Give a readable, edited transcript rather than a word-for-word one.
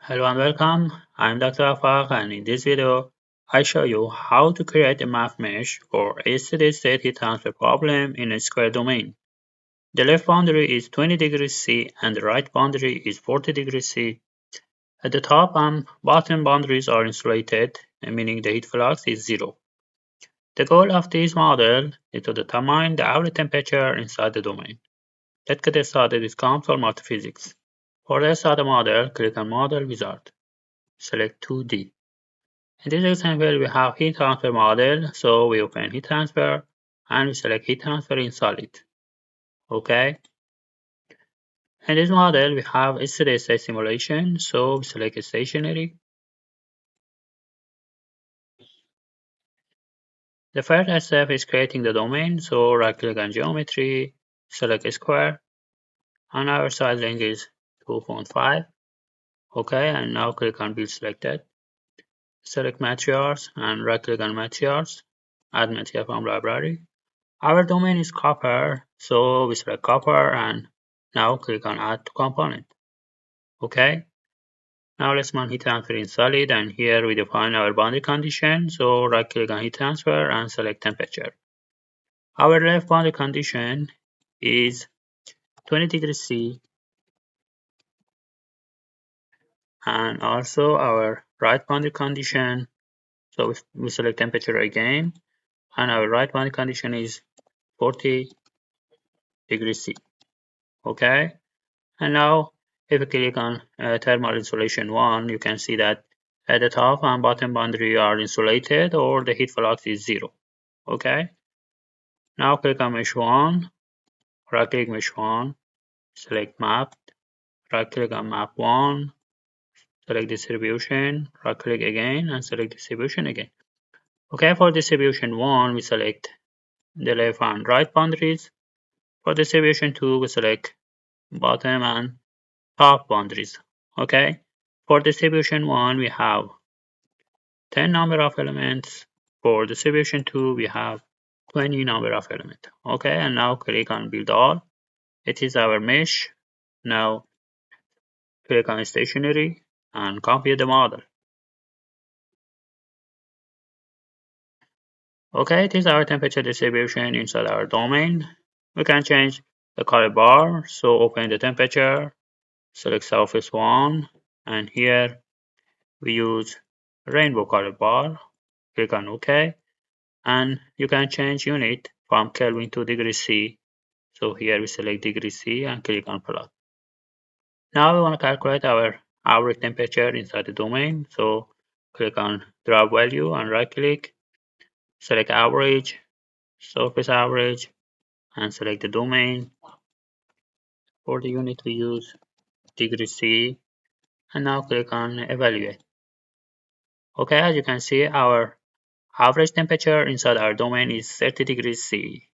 Hello and welcome. I'm Dr. Afaq, and in this video I show you how to create a math mesh for a steady-state heat transfer problem in a square domain. The left boundary is 20 degrees C and the right boundary is 40 degrees C. At the top and bottom boundaries are insulated, meaning the heat flux is zero. The goal of this model is to determine the average temperature inside the domain. Let's get started with COMSOL Multiphysics. For the start model, click on Model Wizard. Select 2D. In this example, we have heat transfer model, so we open heat transfer and we select heat transfer in solid. Okay. In this model, we have a steady-state simulation, so we select stationary. The first step is creating the domain, so right-click on geometry, select a square, and our size range is 2.5. Okay, and now click on build selected. Select materials and right-click on materials, add material from library. Our domain is copper, so we select copper and now click on add to component. Okay. Now let's mount heat transfer in solid, and here we define our boundary condition. So right click on heat transfer and select temperature. Our left boundary condition is 20 degrees C, and also our right boundary condition. So we select temperature again, and our right boundary condition is 40 degrees C. Okay. And now if you click on thermal insulation 1, you can see that at the top and bottom boundary are insulated or the heat flux is 0. Okay. Now click on mesh 1, right click mesh 1, select map, right click on map 1, select distribution, right click again and select distribution again. Okay, for distribution 1 we select the left and right boundaries. For distribution 2 we select bottom and top boundaries. Okay, for distribution 1 we have 10 number of elements. For distribution 2 we have 20 number of elements. Okay, and now click on build all. It is our mesh. Now click on stationary and compute the model. Okay, it is our temperature distribution inside our domain. We can change the color bar. So open the temperature, select surface 1, and here we use rainbow color bar. Click on OK, and you can change unit from Kelvin to degrees C. So here we select degrees C and click on plot. Now we want to calculate our average temperature inside the domain. So click on drop value and right click, select average, surface average, and select the domain. For the unit we use degrees C, and now click on evaluate. Okay, as you can see, our average temperature inside our domain is 30 degrees C.